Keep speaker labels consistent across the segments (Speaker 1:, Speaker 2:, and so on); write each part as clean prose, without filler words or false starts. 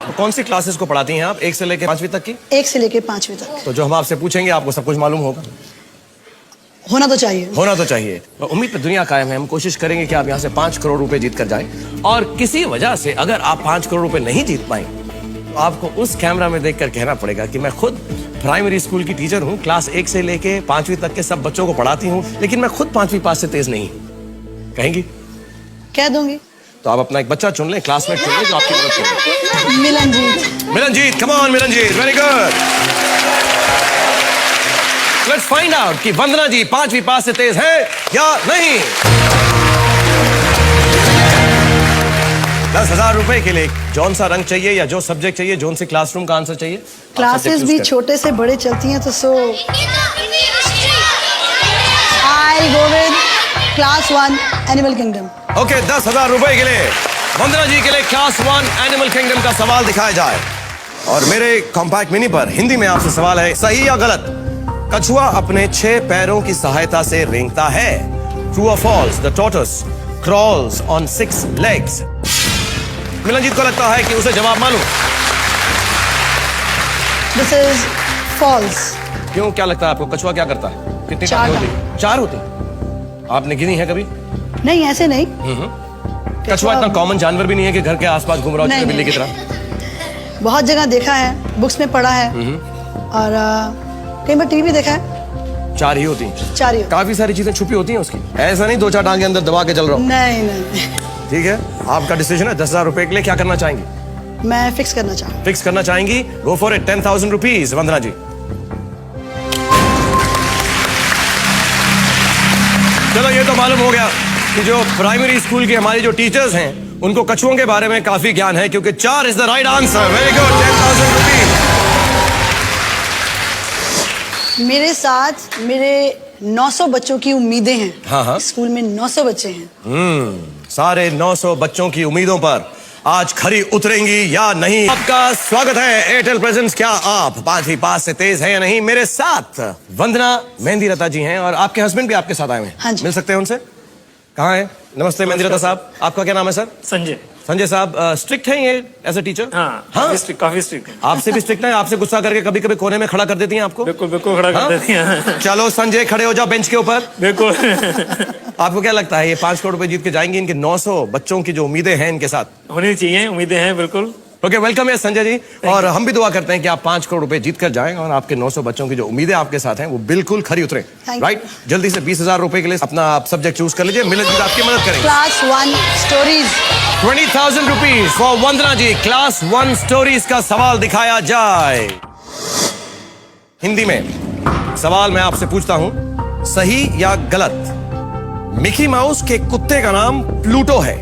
Speaker 1: तो कौन सी क्लासेस को पढ़ाती हैं आप, 1 से लेकर 5वीं तक की?
Speaker 2: 1 से लेकर 5वीं तक।
Speaker 1: तो जो हम आपसे पूछेंगे आपको सब कुछ मालूम होगा?
Speaker 2: होना तो चाहिए।
Speaker 1: होना तो चाहिए। तो उम्मीद पे दुनिया कायम है। हम कोशिश करेंगे कि आप यहाँ से 5 करोड़ रुपए जीत कर जाएं, और किसी वजह से अगर आप 5 करोड़ रुपए नहीं जीत पाए तो आपको उस कैमरा में देखकर कहना पड़ेगा कि मैं खुद प्राइमरी स्कूल की टीचर हूँ, क्लास 1 से लेके 5वीं तक के सब बच्चों को पढ़ाती हूँ, लेकिन मैं खुद 5वीं पास से तेज नहीं हूँ। कहेंगी?
Speaker 2: कह दूंगी।
Speaker 1: तो आप अपना एक बच्चा चुन लें, क्लासमेट चुन लें जो आपकी मदद करे।
Speaker 2: Milanjeet.
Speaker 1: Milanjeet, come on Milanjeet, very good. Let's find out कि वंदना जी 5वीं पास से तेज है या नहीं। 10,000 रुपए के लिए जौन सा रंग चाहिए या जो सब्जेक्ट चाहिए, जौन से क्लासरूम का आंसर चाहिए?
Speaker 2: क्लासेस भी छोटे से बड़े चलती हैं, तो so I go with class 1 animal kingdom.
Speaker 1: Okay, 10,000 रुपए के लिए वंदना जी के लिए क्लास 1 एनिमल किंगडम का सवाल दिखाया जाए। और मेरे कॉम्पैक्ट मिनी पर हिंदी में आपसे सवाल है, सही या गलत? कछुआ अपने 6 पैरों की सहायता से रेंगता है। ट्रू और false? The tortoise crawls on 6 legs। Milanjit को लगता है कि उसे जवाब मालूम।
Speaker 2: This is false.
Speaker 1: क्यों, क्या लगता है आपको? कछुआ क्या करता है? कितनी
Speaker 2: 4
Speaker 1: टांगें होती? 4 होती? आपने गिनी है कभी?
Speaker 2: नहीं, ऐसे नहीं।
Speaker 1: कछुआ इतना कॉमन जानवर भी नहीं है कि घर के आसपास घूम रहा हो बिल्ली की तरह।
Speaker 2: बहुत जगह देखा है, बुक्स में पढ़ा है, और कई बार टीवी देखा है।
Speaker 1: 4 ही होती हैं।
Speaker 2: 4 ही।
Speaker 1: काफी सारी चीजें छुपी होती हैं उसकी, ऐसा नहीं 2-4 टांगे अंदर दबा के चल रहा हो।
Speaker 2: नहीं नहीं।
Speaker 1: ठीक है, आपका डिसीजन है। 10,000 रुपए के लिए क्या करना चाहेंगे?
Speaker 2: मैं फिक्स करना चाहूँ।
Speaker 1: फिक्स करना चाहेंगी? गो फॉर इट। 10,000 रुपीज वंदना जी। चलो, ये तो मालूम हो गया कि जो प्राइमरी स्कूल की हमारी जो टीचर्स हैं उनको कछुओं के बारे में काफी ज्ञान है, क्योंकि 4 is the right answer. Very good. 10,000 rupees.
Speaker 2: मेरे साथ मेरे 900 बच्चों की उम्मीदें हैं।
Speaker 1: हाँ।
Speaker 2: स्कूल में 900 बच्चे हैं।
Speaker 1: सारे 900 बच्चों की उम्मीदों पर आज खरी उतरेंगी या नहीं? आपका स्वागत है एयरटेल प्रेजेंस। क्या आप 5वीं पास से तेज हैं या नहीं? मेरे साथ वंदना मेहंदीरता जी हैं, और आपके हस्बैंड भी आपके साथ आए हुए हैं।
Speaker 2: हाँ जी।
Speaker 1: मिल सकते हैं उनसे? कहाँ है? नमस्ते मेहंदीरता साहब, आपका क्या नाम है सर?
Speaker 3: संजय।
Speaker 1: संजय साहब, स्ट्रिक्ट हैं ये एज ए टीचर?
Speaker 3: हाँ, काफी स्ट्रिक्ट है।
Speaker 1: आपसे भी स्ट्रिक्ट है? आपसे गुस्सा करके कभी कभी कोने में खड़ा कर देती हैं आपको?
Speaker 3: बिल्कुल बिल्कुल खड़ा कर देती हैं।
Speaker 1: चलो संजय, खड़े हो जाओ बेंच के ऊपर।
Speaker 3: बिल्कुल।
Speaker 1: आपको क्या लगता है ये 5 करोड़ रुपए जीत के जाएंगी? इनके 900 बच्चों की जो उम्मीदें हैं इनके साथ
Speaker 3: होनी चाहिए, उम्मीदें हैं बिल्कुल।
Speaker 1: ओके, वेलकम है संजय जी। और हम भी दुआ करते हैं कि आप 5 करोड़ रुपए जीत कर जाएं और आपके 900 बच्चों की जो उम्मीदें आपके साथ हैं वो बिल्कुल खरी उतरे। राइट, जल्दी से 20,000 रुपए के लिए अपना आप सब्जेक्ट चूज कर लीजिए। मिलनजीत आपकी मदद करेंगे।
Speaker 2: Class 1 stories.
Speaker 1: 20,000 rupees for Vandana ji. Class 1 stories का सवाल दिखाया जाए। हिंदी में सवाल मैं आपसे पूछता हूं, सही या गलत? मिकी माउस के कुत्ते का नाम प्लूटो है।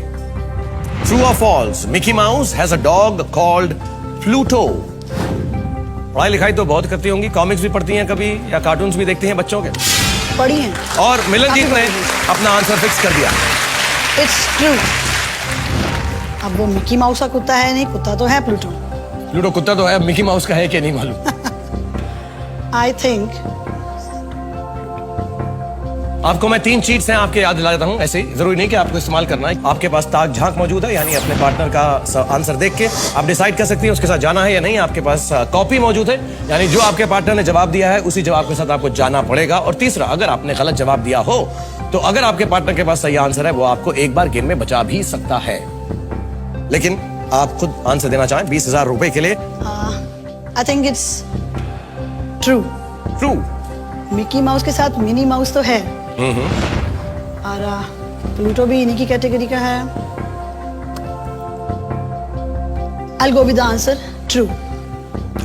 Speaker 1: True or false? Mickey Mouse has a dog called Pluto. पढ़ाई लिखाई तो बहुत करती होंगी, कॉमिक्स भी पढ़ती हैं कभी, या कार्टून्स भी देखती हैं बच्चों के?
Speaker 2: पढ़ी हैं।
Speaker 1: और मिलनजीत ने अपना आंसर फिक्स कर दिया।
Speaker 2: It's true. अब वो मिकी माउस का कुत्ता है नहीं, कुत्ता तो है प्लूटो।
Speaker 1: प्लूटो कुत्ता तो है, मिकी माउस का है कि नहीं मालूम।
Speaker 2: आई थिंक
Speaker 1: आपको मैं 3 चीट्स हैं आपके याद दिला देता हूं। ऐसे ही जरूरी नहीं कि आपको इस्तेमाल करना है। आपके पास ताक झांक मौजूद है, यानी अपने पार्टनर का आंसर देख के आप डिसाइड कर सकती हैं उसके साथ जाना है या नहीं। आपके पास कॉपी मौजूद है, यानी जो आपके पार्टनर ने जवाब दिया है उसी जवाब के साथ आपको जाना पड़ेगा। और तीसरा, अगर आपने गलत जवाब दिया हो तो अगर आपके पार्टनर के पास सही आंसर है वो आपको एक बार गेम में बचा भी सकता है। लेकिन आप खुद आंसर देना चाहें 20,000 रुपए के लिए?
Speaker 2: I think it's true.
Speaker 1: True.
Speaker 2: Mickey mouse के साथ मिनी माउस तो है, और प्लूटो भी इन्हीं की कैटेगरी का है। I'll go with the answer true.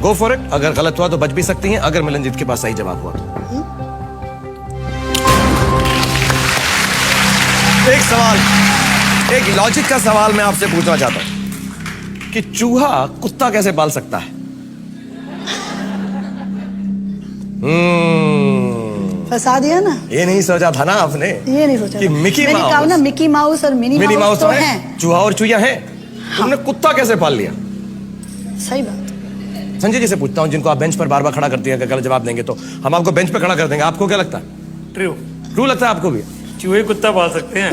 Speaker 1: Go for it. अगर गलत हुआ तो बच भी सकती हैं, अगर मिलनजीत के पास सही जवाब हुआ तो। एक सवाल, एक लॉजिक का सवाल मैं आपसे पूछना चाहता हूं कि चूहा कुत्ता कैसे पाल सकता है?
Speaker 2: फंसा दिया ना।
Speaker 1: ये नहीं सोचा था ना आपने?
Speaker 2: ये नहीं सोचा
Speaker 1: कि मिकी
Speaker 2: मैंने कहा ना, मिकी माउस और मिनी माउस तो हैं।
Speaker 1: चूहा और चूहिया हैं। तुमने कुत्ता कैसे पाल लिया?
Speaker 2: सही बात।
Speaker 1: संजय जी से पूछता हूं, जिनको आप बेंच पर बार बार खड़ा करती हैं, अगर गलत जवाब देंगे तो हम आपको बेंच पर खड़ा कर देंगे। आपको क्या लगता है?
Speaker 3: ट्रू।
Speaker 1: ट्रू लगता है आपको भी?
Speaker 3: चूहे कुत्ता पाल सकते हैं।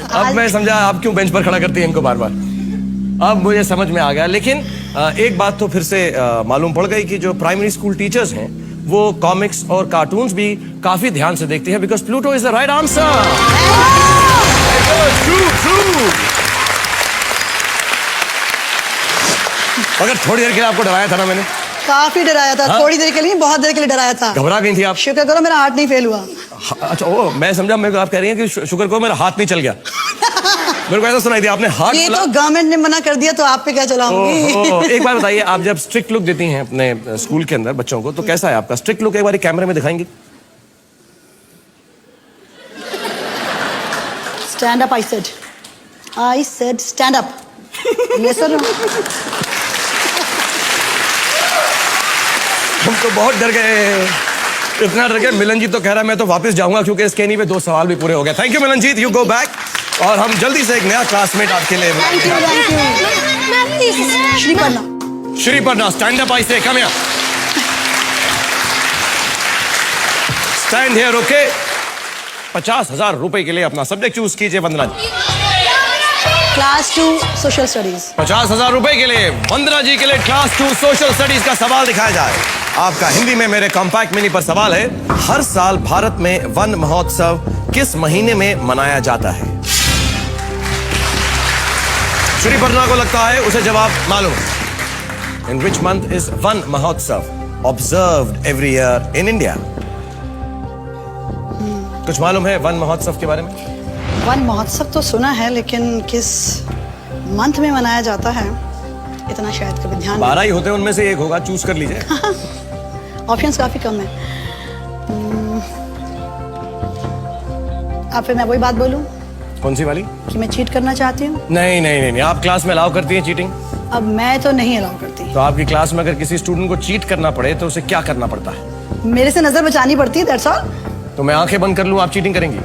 Speaker 1: अब मैं समझा आप क्यों बेंच पर खड़ा करती हैं इनको बार बार। अब मुझे समझ में आ गया। लेकिन एक बात तो फिर से मालूम पड़ गई कि जो प्राइमरी स्कूल टीचर्स हैं वो कॉमिक्स और कार्टून्स भी काफी ध्यान से देखते हैं, because Pluto is the right answer. अगर थोड़ी देर के लिए आपको डराया था ना मैंने,
Speaker 2: काफी डराया था।
Speaker 1: हाँ?
Speaker 2: थोड़ी देर के लिए, बहुत देर के लिए डराया था।
Speaker 1: घबरा गई थी आप?
Speaker 2: शुक्र करो मेरा हार्ट नहीं फेल हुआ।
Speaker 1: अच्छा, ओ मैं समझा, मेरे को आप कह रही हैं कि शुक्र को मेरा हाथ नहीं चल गया। मेरे को ऐसा सुनाई दिया आपने हाथ
Speaker 2: ये तो गवर्नमेंट ने मना कर दिया, तो आप पे क्या चलाऊंगी।
Speaker 1: एक बात बताइए, आप जब स्ट्रिक्ट लुक देती हैं अपने स्कूल के अंदर बच्चों को, तो कैसा है आपका स्ट्रिक्ट लुक? एक बार कैमरे में दिखाएंगी?
Speaker 2: Stand up, I said stand up. Yes sir.
Speaker 1: हम तो बहुत डर गए, इतना डर गए। मिलनजीत तो कह रहा है मैं तो वापस जाऊंगा, क्योंकि इसके नहीं पे 2 सवाल भी पूरे हो गए। Thank you Milanjeet, you go back. और हम जल्दी से एक नया क्लासमेट आपके लिए।
Speaker 2: Thank you.
Speaker 1: Sriparna, stand up, I say come here. Stand here, okay. 50,000 रुपए के लिए अपना सब्जेक्ट चूज कीजिए Vandana ji.
Speaker 2: Class 2 social studies.
Speaker 1: 50,000 रुपए के लिए वंदना जी के लिए क्लास 2 सोशल स्टडीज का सवाल दिखाया जाए। आपका हिंदी में मेरे कॉम्पैक्ट मिनी पर सवाल है, हर साल भारत में वन महोत्सव किस महीने में मनाया जाता है? श्री पर्णा को लगता है उसे जवाब मालूम है। इन विच मंथ इज वन महोत्सव observed every year in India? कुछ मालूम है वन महोत्सव के बारे में?
Speaker 2: वन महोत्सव तो सुना है, लेकिन किस मंथ में मनाया जाता है इतना शायद कभी ध्यान
Speaker 1: 12 ही होते हैं, उनमें से एक होगा, चूज कर लीजिए।
Speaker 2: ऑप्शंस काफी कम है। आप फिर मैं वही बात बोलूं
Speaker 1: कौन सी वाली?
Speaker 2: कि मैं चीट करना चाहती हूँ।
Speaker 1: नहीं नहीं नहीं, आप क्लास में अलाउ करती हैं चीटिंग?
Speaker 2: अब मैं तो नहीं अलाउ करती।
Speaker 1: तो आपकी क्लास में अगर किसी स्टूडेंट को चीट करना पड़े तो उसे क्या करना पड़ता है?
Speaker 2: मेरे से नजर बचानी पड़ती है, दैट्स ऑल।
Speaker 1: तो मैं आंखें बंद कर लूं, आप चीटिंग करेंगी?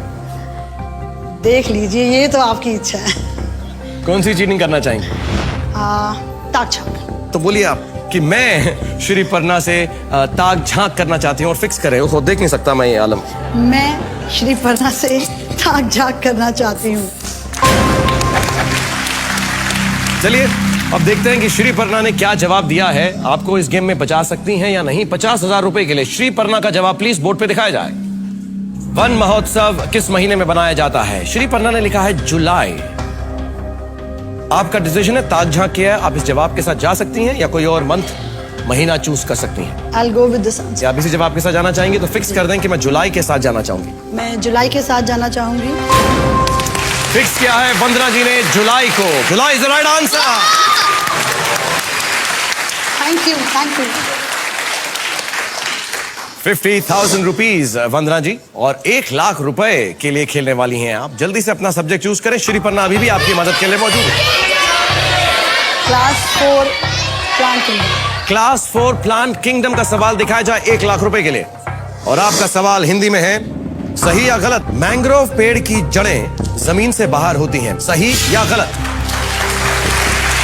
Speaker 2: देख लीजिए, ये तो आपकी इच्छा है।
Speaker 1: कौन सी चीटिंग करना चाहेंगे?
Speaker 2: ताक झांक।
Speaker 1: तो बोलिए आप कि मैं श्री पर्णा से ताक झांक करना चाहती हूँ और फिक्स करें। उसको देख नहीं सकता मैं ये आलम।
Speaker 2: मैं श्री पर्णा से ताक झांक करना चाहती हूँ।
Speaker 1: चलिए अब देखते हैं कि श्री पर्णा ने क्या जवाब दिया है। आपको इस गेम में बचा सकती हैं या नहीं। 50,000 रुपए के लिए श्री पर्णा का जवाब प्लीज बोर्ड पे दिखाया जाए। वन महोत्सव किस महीने में बनाया जाता है? श्री पर्णा ने लिखा है जुलाई। आपका डिसीजन है, ताक झांक किया है। आप इस जवाब के साथ जा सकती हैं या कोई और मंथ महीना चूज कर सकती हैं।
Speaker 2: I'll go with this answer.
Speaker 1: आप इसी जवाब के साथ जाना चाहेंगे तो फिक्स कर दें कि मैं जुलाई के साथ जाना चाहूंगी।
Speaker 2: मैं जुलाई के साथ जाना चाहूंगी।
Speaker 1: फिक्स किया है वंदना जी ने जुलाई को। July is the right answer.
Speaker 2: Thank you, thank you.
Speaker 1: 50,000 rupees Vandana ji, और 1 लाख रुपए के लिए खेलने वाली हैं आप। जल्दी से अपना सब्जेक्ट चूज करें। श्री पर्णा अभी भी आपकी मदद के लिए मौजूद है।
Speaker 2: Class 4 plant kingdom.
Speaker 1: Class 4 plant kingdom का सवाल दिखाया जाए 1 लाख रुपए के लिए। और आपका सवाल हिंदी में है, सही या गलत? मैंग्रोव पेड़ की जड़ें जमीन से बाहर होती हैं, सही या गलत?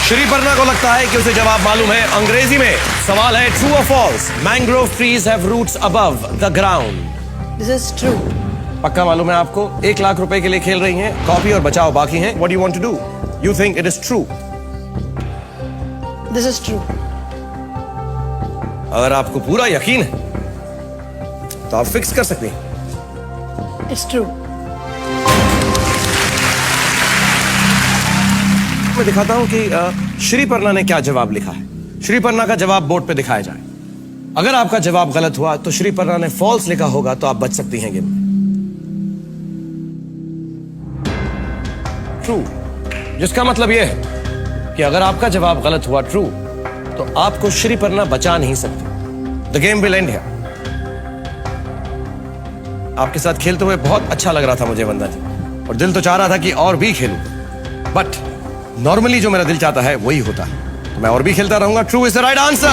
Speaker 1: श्री पर्णा को लगता है कि उसे जवाब मालूम है। अंग्रेजी में सवाल है, ट्रू और false? Mangrove trees have roots above the ground.
Speaker 2: This is true.
Speaker 1: पक्का मालूम है आपको? 1 लाख रुपए के लिए खेल रही हैं। कॉपी और बचाओ बाकी हैं। What do you want to do? You think it is true?
Speaker 2: This is true.
Speaker 1: अगर आपको पूरा यकीन है तो आप फिक्स कर सकते हैं।
Speaker 2: It's true.
Speaker 1: मैं दिखाता हूं कि श्री पर्णा ने क्या जवाब लिखा है। श्री पर्णा का जवाब बोर्ड पे दिखाया जाए। अगर आपका जवाब गलत हुआ तो श्री पर्णा ने फॉल्स लिखा होगा, तो आप बच सकती हैं गेम में। ट्रू, जिसका मतलब यह है कि अगर आपका जवाब गलत हुआ ट्रू, तो आपको श्री पर्णा बचा नहीं सकती। The game will and here. आपके साथ खेलते हुए बहुत अच्छा लग रहा था मुझे वंदना जी, और दिल तो चाह रहा था कि और भी खेलूं, बट नॉर्मली जो मेरा दिल चाहता है वही होता है, तो मैं और भी खेलता रहूंगा। True is the right answer.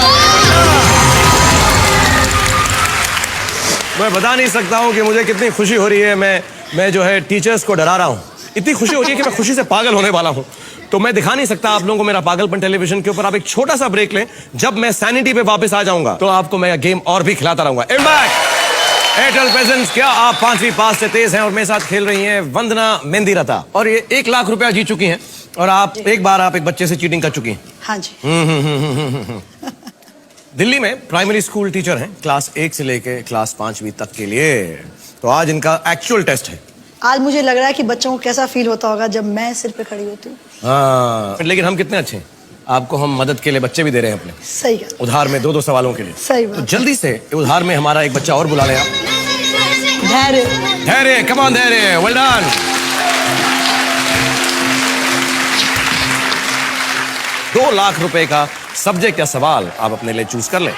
Speaker 1: मैं बता नहीं सकता हूं कि मुझे कितनी खुशी हो रही है। मैं जो है टीचर्स को डरा रहा हूं। इतनी खुशी हो रही है कि मैं खुशी से पागल होने वाला हूं। तो मैं दिखा नहीं सकता आप लोगों को मेरा पागलपन टेलीविजन के ऊपर। आप एक छोटा सा ब्रेक लें। जब मैं सैनिटी पे वापस आ जाऊंगा तो आपको मैं गेम और भी खिलाता रहूंगा। एंड बैक एयरटेल प्रेजेंट्स, क्या आप 5वीं पास से तेज हैं? और मेरे साथ खेल रही हैं वंदना मेहंदीरता, और ये 1 लाख रुपया जीत चुकी हैं। और आप एक बार आप एक बच्चे से चीटिंग कर चुकी हैं।
Speaker 2: हाँ जी।
Speaker 1: दिल्ली में प्राइमरी स्कूल टीचर हैं, क्लास 1 से लेके क्लास 5वीं तक के लिए। तो आज इनका एक्चुअल टेस्ट है।
Speaker 2: आज मुझे लग रहा है कि बच्चों को कैसा फील होता होगा जब मैं सिर पे खड़ी होती हूँ।
Speaker 1: हाँ, लेकिन हम कितने अच्छे हैं, आपको हम मदद के लिए बच्चे भी दे रहे हैं अपने,
Speaker 2: सही है।
Speaker 1: उधार में 2-2 सवालों के लिए।
Speaker 2: सही बात।
Speaker 1: तो जल्दी से उधार में हमारा एक बच्चा और बुला लें आप।
Speaker 2: धैर्य।
Speaker 1: धैर्य, कम ऑन धैर्य, वेल डन। $2 लाख का सब्जेक्ट या सवाल आप अपने लिए चूज कर लें।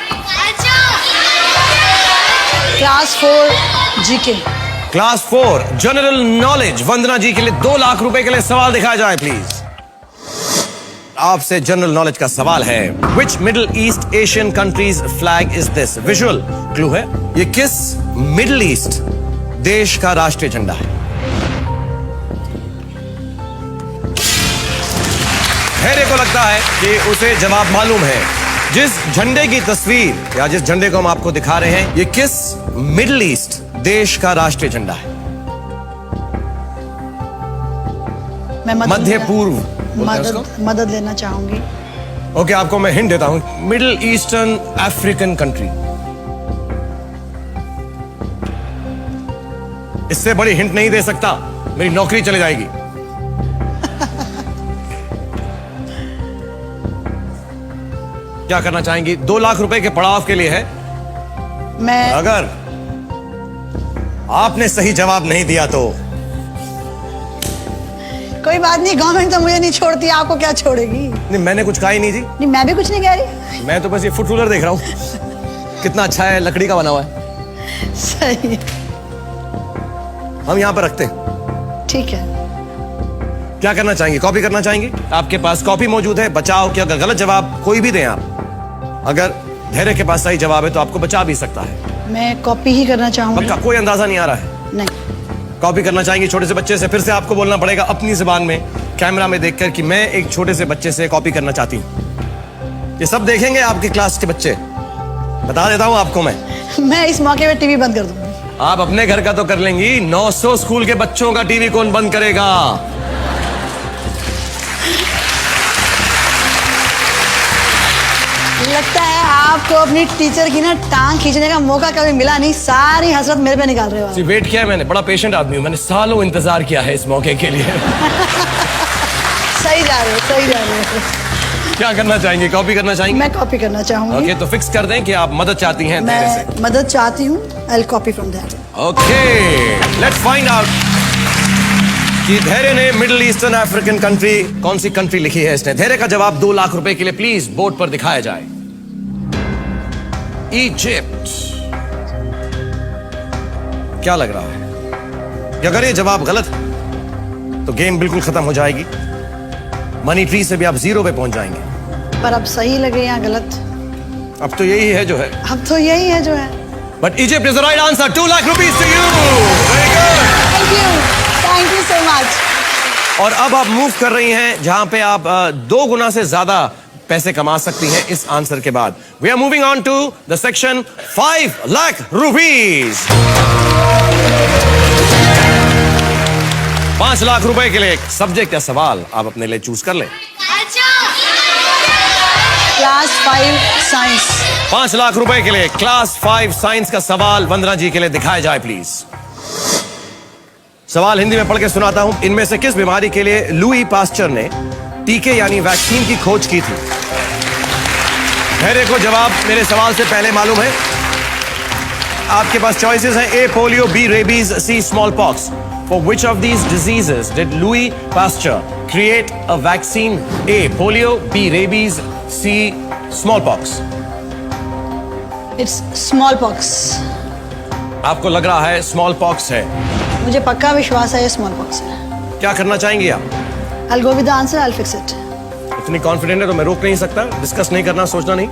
Speaker 2: Class 4 GK.
Speaker 1: Class 4 general knowledge, Vandana ji के लिए $2 लाख के लिए सवाल दिखाया जाए प्लीज। आपसे जनरल नॉलेज का सवाल है, which middle east Asian countries flag is this? Visual clue है, ये किस मिडिल ईस्ट देश का राष्ट्रीय झंडा है? धैर्य को लगता है कि उसे जवाब मालूम है। जिस झंडे की तस्वीर या जिस झंडे को हम आपको दिखा रहे हैं, ये किस मिडिल ईस्ट देश का राष्ट्रीय झंडा है?
Speaker 2: मैं
Speaker 1: मध्य पूर्व
Speaker 2: मदद लेना चाहूंगी।
Speaker 1: ओके, आपको मैं हिंट देता हूं, मिडिल ईस्टर्न अफ्रीकन कंट्री। इससे बड़ी हिंट नहीं दे सकता, मेरी नौकरी चली जाएगी। क्या करना चाहेंगी? $2 लाख के पड़ाव के लिए है।
Speaker 2: मैं
Speaker 1: अगर आपने सही जवाब नहीं दिया तो
Speaker 2: कोई बात नहीं, गवर्नमेंट तो मुझे नहीं छोड़ती, आपको क्या छोड़ेगी?
Speaker 1: नहीं, मैंने कुछ कहा ही नहीं जी।
Speaker 2: नहीं, मैं भी कुछ नहीं कह रही।
Speaker 1: मैं तो बस ये फुट रूलर देख रहा हूं, कितना अच्छा है, लकड़ी का बना हुआ है।
Speaker 2: सही।
Speaker 1: हम यहां पर रखते हैं।
Speaker 2: ठीक है।
Speaker 1: क्या करना चाहेंगे? कॉपी करना चाहेंगे? आपके पास कॉपी मौजूद है, बचाओ कि अगर गलत जवाब कोई भी दें आप, अगर धैर्य के पास सही जवाब है तो आपको बचा भी सकता है।
Speaker 2: मैं कॉपी ही करना चाहूंगी।
Speaker 1: पक्का? कोई अंदाजा नहीं आ रहा है?
Speaker 2: नहीं।
Speaker 1: कॉपी करना चाहेंगे छोटे से बच्चे से? फिर से आपको बोलना पड़ेगा अपनी जुबान में, कैमरा में देखकर, कि मैं एक छोटे से बच्चे से कॉपी करना चाहती हूँ। ये सब देखेंगे आपके क्लास के बच्चे, बता देता हूँ आपको
Speaker 2: मैं इस मौके पे टीवी बंद कर दूंगी।
Speaker 1: आप अपने घर का तो कर लेंगी, 900 स्कूल के बच्चों का टीवी कौन बंद करेगा?
Speaker 2: लगता है आपको अपनी टीचर की ना टांग खींचने का मौका कभी मिला नहीं, सारी हसरत मेरे पे निकाल रहे हो आप।
Speaker 1: जी, वेट किया है मैंने, बड़ा पेशेंट आदमी हूं, मैंने सालों इंतजार किया है इस मौके के लिए।
Speaker 2: सही जा रहे हो, सही जा रहे हो।
Speaker 1: क्या करना चाहेंगे? कॉपी करना चाहेंगे?
Speaker 2: मैं कॉपी करना चाहूंगी।
Speaker 1: ओके, तो फिक्स कर दें कि आप मदद चाहती हैं धैर्य से।
Speaker 2: मैं मदद चाहती हूँ। आई विल कॉपी फ्रॉम धैर्य।
Speaker 1: ओके, लेट्स फाइंड आउट कि धैर्य ने मिडिल ईस्टर्न अफ्रीकन कंट्री, कौन सी कंट्री लिखी है इसने? धैर्य का जवाब $2 लाख के लिए प्लीज बोर्ड पर दिखाया जाए। इजिप्ट। क्या लग रहा है कि अगर ये जवाब गलत है तो गेम बिल्कुल खत्म हो जाएगी, मनी ट्री से भी आप 0 पे पहुंच जाएंगे।
Speaker 2: पर अब सही लगे या गलत,
Speaker 1: अब तो यही है जो है।
Speaker 2: अब तो यही है जो है।
Speaker 1: But Egypt is the right answer. $2 lakh to you. Very good,
Speaker 2: thank you so much.
Speaker 1: और अब आप मूव कर रही हैं जहां पे आप 2 गुना से ज्यादा पैसे कमा सकती हैं इस आंसर के बाद। We are moving on to the section 5 lakh rupees. $5 lakh के लिए एक सब्जेक्ट या सवाल आप अपने लिए चूज कर लें।
Speaker 2: Class 5 science.
Speaker 1: $5 लाख के लिए क्लास 5 साइंस का सवाल वंदना जी के लिए दिखाया जाए प्लीज। सवाल हिंदी में पढ़ के सुनाता हूं। इनमें से किस बीमारी के लिए लुई पास्चर ने टीके यानी वैक्सीन की खोज की थी? धैर्य को जवाब मेरे सवाल से पहले मालूम है। आपके पास चॉइसेस हैं, A polio, B rabies, C smallpox. For which of these diseases did Louis Pasteur create a vaccine? A polio, B rabies, C smallpox.
Speaker 2: It's smallpox.
Speaker 1: आपको लग रहा है स्मॉल पॉक्स है?
Speaker 2: मुझे पक्का विश्वास है ये स्मॉल पॉक्स है।
Speaker 1: क्या करना चाहेंगे आप?
Speaker 2: I'll go with the answer, I'll fix it.
Speaker 1: इतनी कॉन्फिडेंट है तो मैं रोक नहीं सकता। डिस्कस नहीं करना, सोचना नहीं।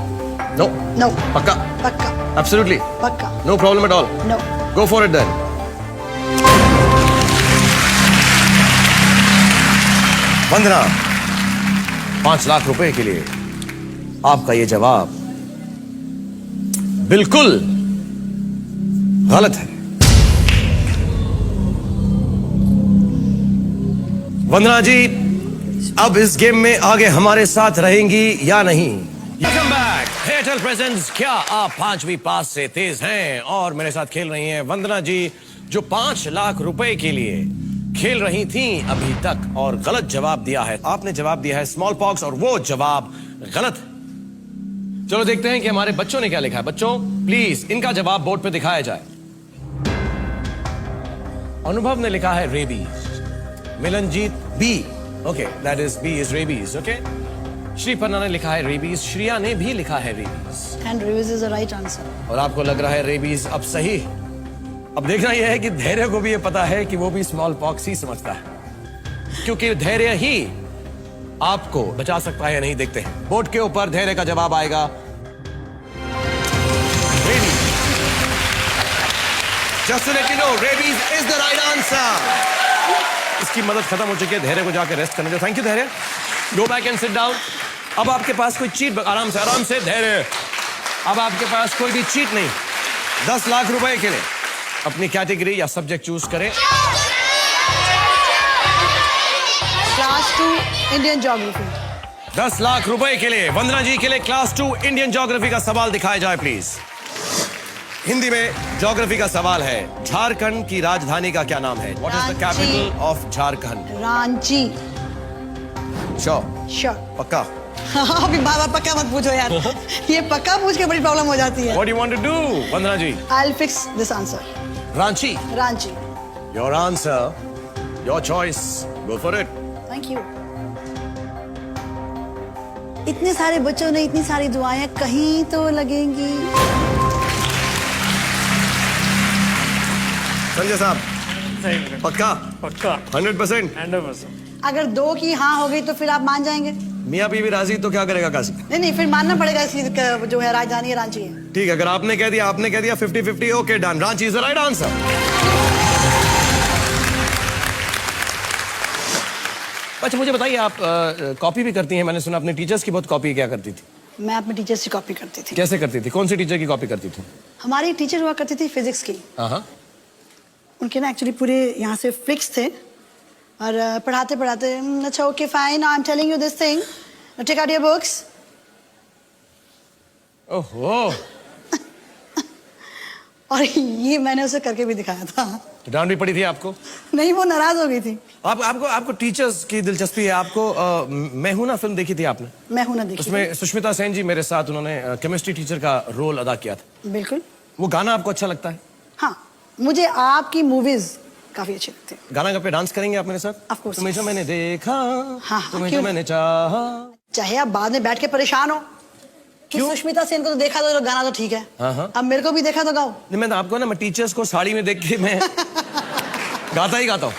Speaker 1: No
Speaker 2: No.
Speaker 1: पक्का?
Speaker 2: पक्का।
Speaker 1: एब्सोल्युटली
Speaker 2: पक्का।
Speaker 1: No problem at all.
Speaker 2: No.
Speaker 1: Go for it then. Vandana, $5 lakh के लिए आपका ये जवाब बिल्कुल गलत है। वंदना जी, अब इस गेम में आगे हमारे साथ रहेंगी या नहीं? Welcome back. एयरटेल प्रेजेंट्स क्या आप 5वीं पास से तेज हैं? और मेरे साथ खेल रही हैं वंदना जी, जो 5 लाख रुपए के लिए खेल रही थी अभी तक और गलत जवाब दिया है। आपने जवाब दिया है स्मॉल पॉक्स और वो जवाब गलत है। चलो देखते हैं कि हमारे बच्चों ने क्या लिखा है। बच्चों प्लीज इनका जवाब बोर्ड पे दिखाया जाए। अनुभव ने लिखा है rabies. Milanjeet B, okay, that is B is rabies. Okay, Sriparna ने लिखा है रेबीज। श्रिया ने भी लिखा है rabies.
Speaker 2: And rabies is the right answer.
Speaker 1: और आपको लग रहा है रेबीज अब सही। अब देखना यह है कि धैर्य को भी ये पता है कि वो भी स्मॉल पॉक्स ही समझता है, क्योंकि धैर्य ही आपको बचा सकता है या नहीं। देखते हैं बोर्ड के ऊपर धैर्य का जवाब आएगा rabies. Just to let you know, rabies is the right answer. इसकी मदद खत्म हो चुकी है, धैर्य को जाकर रेस्ट करने दो। थैंक यू धैर्य, go back and sit down. अब आपके पास कोई चीट, आराम से धैर्य, अब आपके पास कोई भी चीट नहीं। 10 लाख रुपए के लिए अपनी कैटेगरी या सब्जेक्ट चूज करें।
Speaker 2: Class 2 Indian geography.
Speaker 1: 10 लाख रुपए के लिए वंदना जी के लिए क्लास 2 इंडियन ज्योग्राफी का सवाल दिखाया जाए प्लीज। हिंदी में ज्योग्राफी का सवाल है, झारखंड की राजधानी का क्या नाम है? What is the capital of Jharkhand?
Speaker 2: Ranchi.
Speaker 1: Sure? पक्का?
Speaker 2: अभी बाबा पक्का मत पूछो यार। ये पक्का पूछ के बड़ी प्रॉब्लम हो जाती है।
Speaker 1: What do you want to do, Vandana ji?
Speaker 2: I'll fix this answer.
Speaker 1: Ranchi?
Speaker 2: Ranchi.
Speaker 1: Your answer, your choice. Go for it.
Speaker 2: Thank you. इतने सारे बच्चों ने इतनी सारी दुआएं कहीं तो लगेंगी।
Speaker 1: संजय साहब,
Speaker 3: सही है।
Speaker 1: पक्का?
Speaker 3: पक्का
Speaker 1: 100%?
Speaker 3: 100%।
Speaker 2: अगर 2 की हाँ हो गई तो फिर आप मान जाएंगे?
Speaker 1: मियाँ बीवी राजी तो क्या करेगा काशी?
Speaker 2: नहीं, फिर मानना पड़ेगा इसकी जो है राजधानी है रांची है।
Speaker 1: ठीक है, अगर आपने कह दिया 50-50, okay done. Ranchi is the right answer. अच्छा मुझे बताइए, आप कॉपी भी करती हैं? मैंने सुना अपने टीचर्स की बहुत कॉपी क्या करती थी?
Speaker 2: मैं अपने टीचर्स की कॉपी करती थी।
Speaker 1: कैसे करती थी? कौन सी टीचर की कॉपी करती थी?
Speaker 2: हमारी एक टेचर हुआ करती थी फिजिक्स की।
Speaker 1: हाँ,
Speaker 2: उनके ना एक्चुअली पूरे यहाँ से फिक्स थे और पढ़ाते पढ़ाते अच्छा okay fine, I am telling you this thing, take out your books.
Speaker 1: ओहो,
Speaker 2: और ये मैंने उसे करके भी दिखाया था।
Speaker 1: तो डांट भी पड़ी थी आपको?
Speaker 2: नहीं, वो नाराज हो गई थी।
Speaker 1: आपको टीचर्स की दिलचस्पी है। आपको मैं हूं ना फिल्म देखी थी आपने?
Speaker 2: मैं हूं ना देखी।
Speaker 1: उसमें सुष्मिता सेन जी मेरे साथ, उन्होंने केमिस्ट्री टीचर का रोल अदा किया था।
Speaker 2: बिल्कुल।
Speaker 1: वो गाना आपको अच्छा लगता है?
Speaker 2: हाँ, मुझे आपकी मूवीज काफी अच्छी लगती है।
Speaker 1: गाना पे डांस करेंगे आप मेरे साथ?
Speaker 2: Of course,
Speaker 1: तुम्हें जो
Speaker 2: yes.
Speaker 1: मैंने देखा,
Speaker 2: हाँ,
Speaker 1: तुम्हें
Speaker 2: क्यों?
Speaker 1: जो मैंने चाहा।
Speaker 2: चाहे आप बाद में बैठ के परेशान हो कि
Speaker 1: क्यों?
Speaker 2: सुष्मिता सेन को तो देखा तो गाना तो ठीक है,
Speaker 1: हाँ।
Speaker 2: अब मेरे को भी देखा तो गाओ।
Speaker 1: नहीं, मैं तो आपको ना, मैं टीचर्स को साड़ी में देख के मैं गाता ही गाता हूँ।